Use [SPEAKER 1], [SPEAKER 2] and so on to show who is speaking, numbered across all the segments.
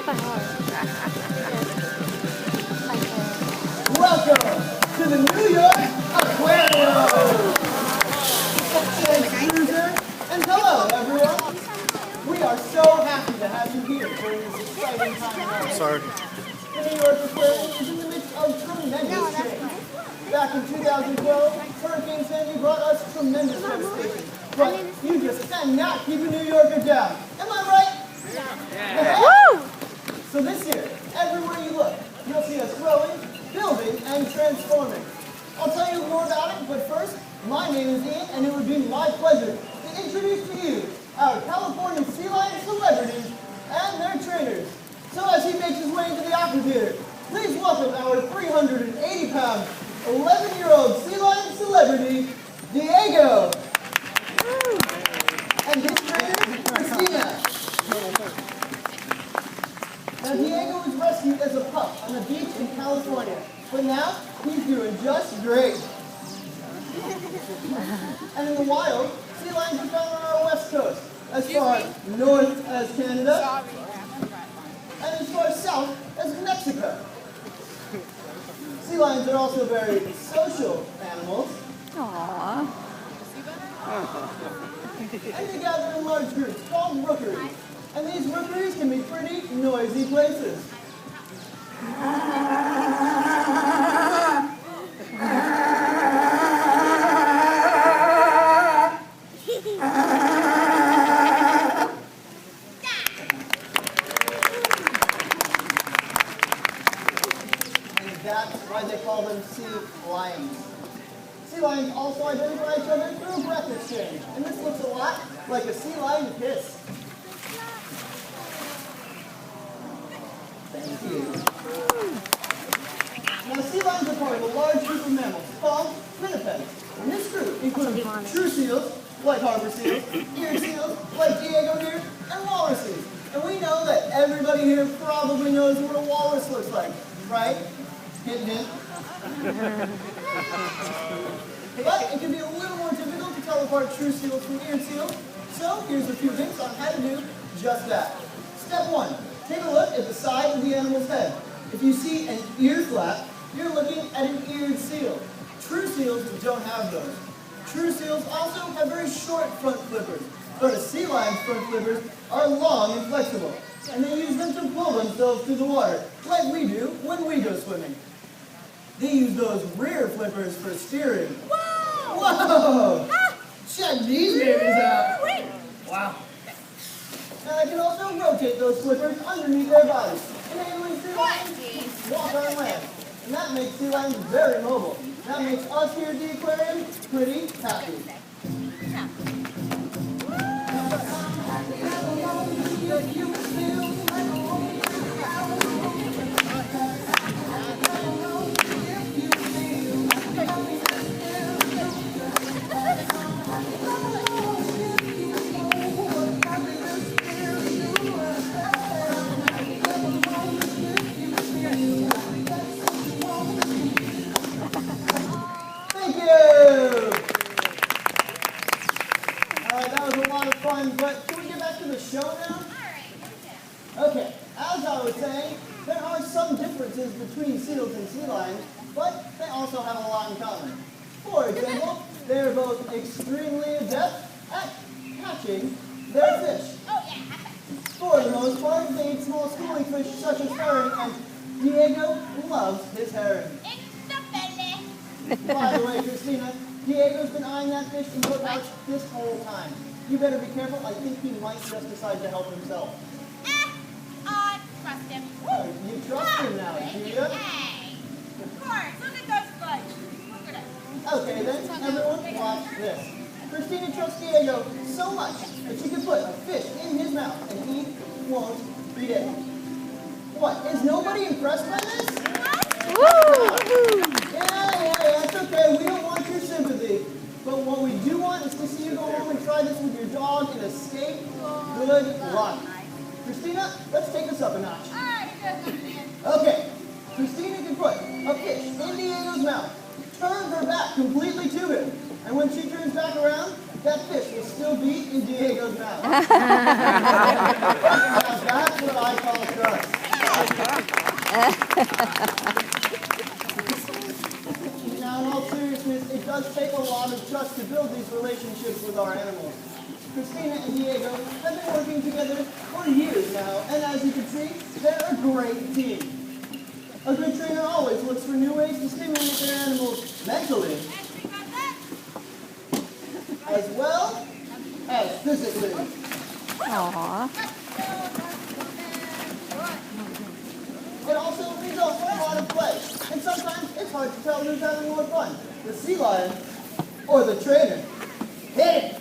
[SPEAKER 1] Welcome to the New York Aquarium! Thanks, Cruiser, and hello, everyone! We are so happy to have you here during this exciting time in our life.
[SPEAKER 2] Sorry.
[SPEAKER 1] The New York Aquarium is in the midst of tremendous change. Back in 2012, Hurricane Sandy brought us tremendous devastation. But you just cannot keep a New Yorker down. Am I right? Yeah. Woo! So this year, everywhere you look, you'll see us growing, building, and transforming. I'll tell you more about it, but first, my name is Ian, and it would be my pleasure to introduce to you our California sea lion celebrities and their trainers. So as he makes his way into the amphitheater, please welcome our 380-pound, 11-year-old sea lion celebrity, Diego. And his trainer, Christina. Now, Diego was rescued as a pup on a beach in California, but now he's doing just great. And in the wild, sea lions are found on our west coast, as far north as Canada, and as far south as Mexico. Sea lions are also very social animals.
[SPEAKER 3] Aww.
[SPEAKER 1] And they gather in large groups called rookeries. And these rookeries can be pretty noisy places. And that's why they call them sea lions. Sea lions also identify each other through a breath exchange, and this looks a lot like a sea lion kiss. Thank you. Now, sea lions are part of a large group of mammals called pinnipeds. And this group includes true seals, like harbor seals, ear seals, like Diego here, and walruses. And we know that everybody here probably knows what a walrus looks like, right? Hint, hint. But it can be a little more difficult to tell apart true seals from ear seals. So here's a few hints on how to do just that. Step 1. Take a look at the side of the animal's head. If you see an ear flap, you're looking at an eared seal. True seals don't have those. True seals also have very short front flippers, but a sea lion's front flippers are long and flexible, and they use them to pull themselves through the water, like we do when we go swimming. They use those rear flippers for steering.
[SPEAKER 3] Whoa!
[SPEAKER 1] Whoa! Check these babies out! Wow! Now they can also rotate those flippers underneath their bodies, enabling sea lions to walk on land. And that makes sea lions very mobile. That makes us here at the aquarium pretty happy. But can we get back to the show now? Okay, as I was saying, there are some differences between seals and sea lions, but they also have a lot in common. For example, they are both extremely adept at catching their fish. For the most part, they eat small schooling fish such as herring, and Diego loves his herring. By the way, Christina, Diego's been eyeing that fish in your pouch this whole time. You better be careful. I think he might just decide to help himself.
[SPEAKER 4] I trust him.
[SPEAKER 1] Oh, you trust him now, do you?
[SPEAKER 4] Hey! Of course. Look at those legs. Look at it.
[SPEAKER 1] Okay then, everyone, watch this. Christina trusts Diego so much that she can put a fish in his mouth and he won't eat it. What, is nobody impressed by this?
[SPEAKER 3] Woo!
[SPEAKER 1] Yeah, it's okay. We don't want your sympathy. But what we do want is to see you go home and try this with your dog and escape good luck. Christina, let's take this up a notch. Okay, Christina can put a fish in Diego's mouth, turn her back completely to him, and when she turns back around, that fish will still be in Diego's mouth. Now that's what I call trust. and Diego have been working together for years now, and as you can see, they're a great team. A good trainer always looks for new ways to stimulate their animals mentally, as well as physically.
[SPEAKER 3] Aww.
[SPEAKER 1] It also results in a lot of play, and sometimes it's hard to tell who's having more fun, the sea lion or the trainer. Hit it!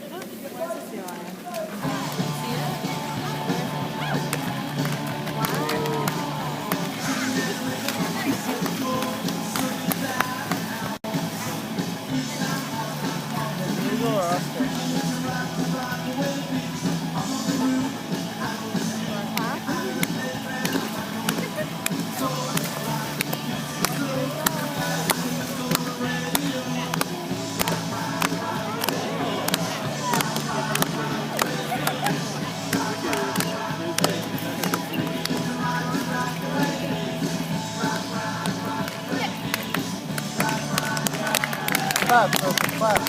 [SPEAKER 2] Clap, clap.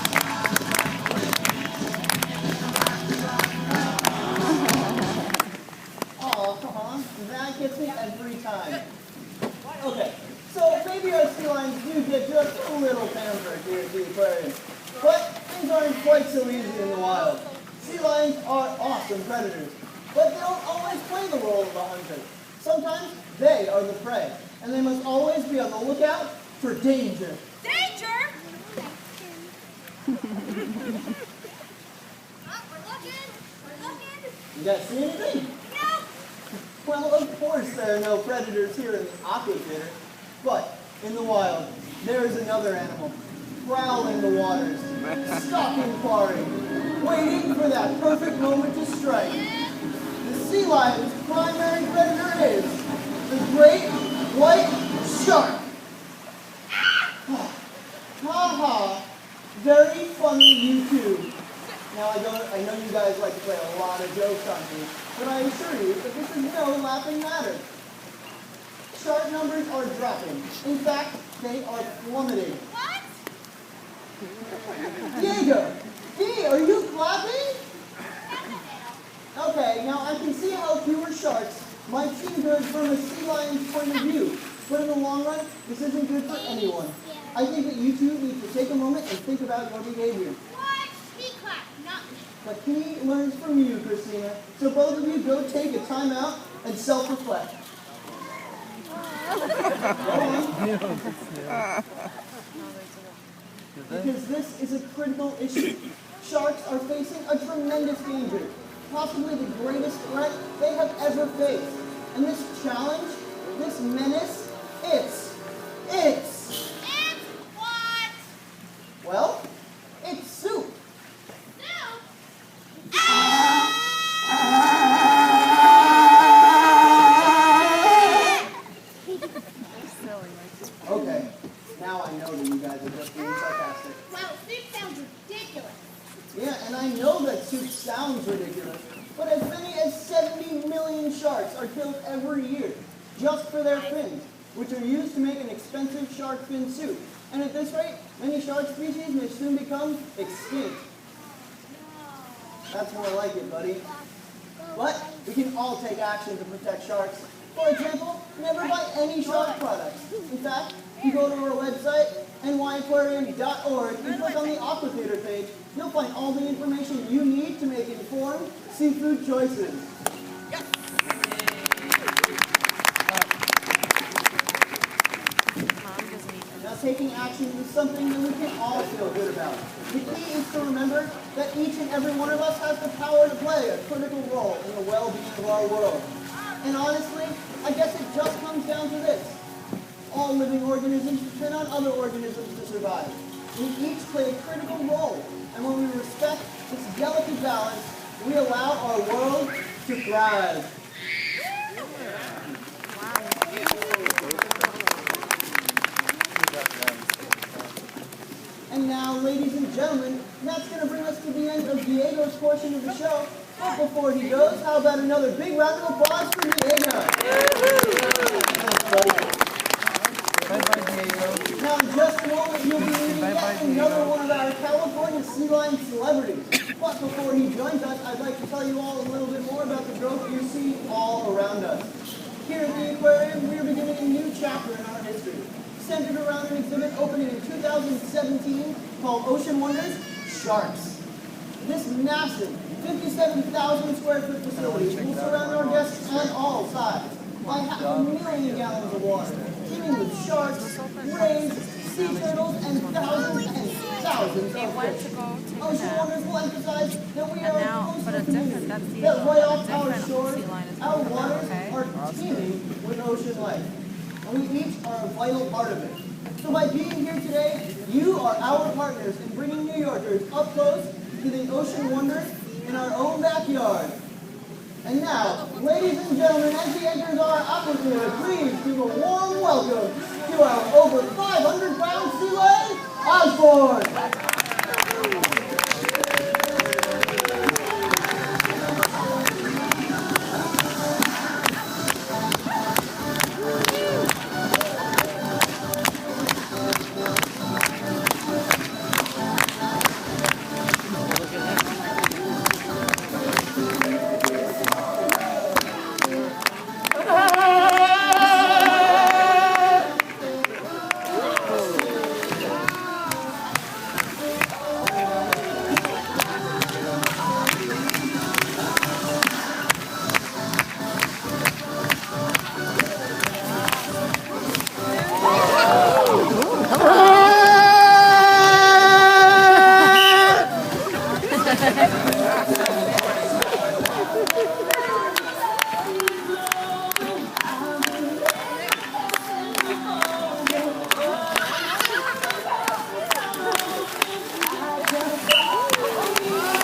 [SPEAKER 1] Aw, that gets me every time. Okay, so maybe our sea lions do get just a little pampered here at the aquarium, but things aren't quite so easy in the wild. Sea lions are awesome predators, but they don't always play the role of a hunter. Sometimes they are the prey, and they must always be on the lookout for danger.
[SPEAKER 4] Danger! We're looking.
[SPEAKER 1] You guys see anything?
[SPEAKER 4] No.
[SPEAKER 1] Well, of course there are no predators here in the aqua theater, but in the wild, there is another animal, prowling the waters, stalking quarry, waiting for that perfect moment to strike. The sea lion's primary predator is the great white shark. Ha ha, very funny you too. Now I know you guys like to play a lot of jokes on me, but I assure you that this is no laughing matter. Shark numbers are dropping. In fact, they are plummeting.
[SPEAKER 4] What?
[SPEAKER 1] Diego! Dee, are you clapping? Okay, now I can see how fewer sharks might seem good from a sea lion's point of view, but in the long run, this isn't good for anyone. I think that you two need to take a moment and think about your behavior.
[SPEAKER 4] What? He clapped, not me.
[SPEAKER 1] But he learns from you, Christina, so both of you go take a time out and self-reflect. Because this is a critical issue. Sharks are facing a tremendous danger, possibly the greatest threat they have ever faced. And this challenge, this menace, it's
[SPEAKER 4] It's what?
[SPEAKER 1] well, it's soup.
[SPEAKER 4] Soup?
[SPEAKER 1] Okay, now I know that you guys are just being sarcastic.
[SPEAKER 4] Well, soup sounds ridiculous.
[SPEAKER 1] Yeah, and I know that soup sounds ridiculous, but as many as 70 million sharks are killed every year just for their fins, which are used to make an expensive shark fin soup. And at this rate, many shark species may soon become extinct. That's more like it, buddy. But we can all take action to protect sharks. For example, never buy any shark products. In fact, if you go to our website, nyaquarium.org, and click on the Aqua Theater page, you'll find all the information you need to make informed seafood choices. Now, taking action is something that we can all feel good about. The key is to remember that each and every one of us has the power to play a critical role in the well-being of our world. And honestly, I guess it just comes down to this. All living organisms depend on other organisms to survive. We each play a critical role, and when we respect this delicate balance, we allow our world to thrive. And now, ladies and gentlemen, that's going to bring us to the end of Diego's portion of the show. But before he goes, how about another big round of applause for Diego?
[SPEAKER 2] Bye-bye, Diego.
[SPEAKER 1] Now, in just a moment, you'll be meeting yet another one of our California sea lion celebrities. But before he joins us, I'd like to tell you all a little bit more about the growth you see all around us. Here at the aquarium, we are beginning a new chapter in our history, centered around an exhibit opening in 2017 called Ocean Wonders, Sharks. This massive 57,000 square foot facility will surround our guests on all sides by 500,000 gallons of water, teeming with sharks, rays, sea turtles, and thousands of fish. Ocean Wonders will emphasize that we are a coastal community, that right off our shores, our waters are teeming with ocean life. And we each are a vital part of it. So by being here today, you are our partners in bringing New Yorkers up close to the ocean wonders in our own backyard. And now, ladies and gentlemen, as he enters our aquarium, please give a warm welcome to our over 500-pound sea lion, Osborne.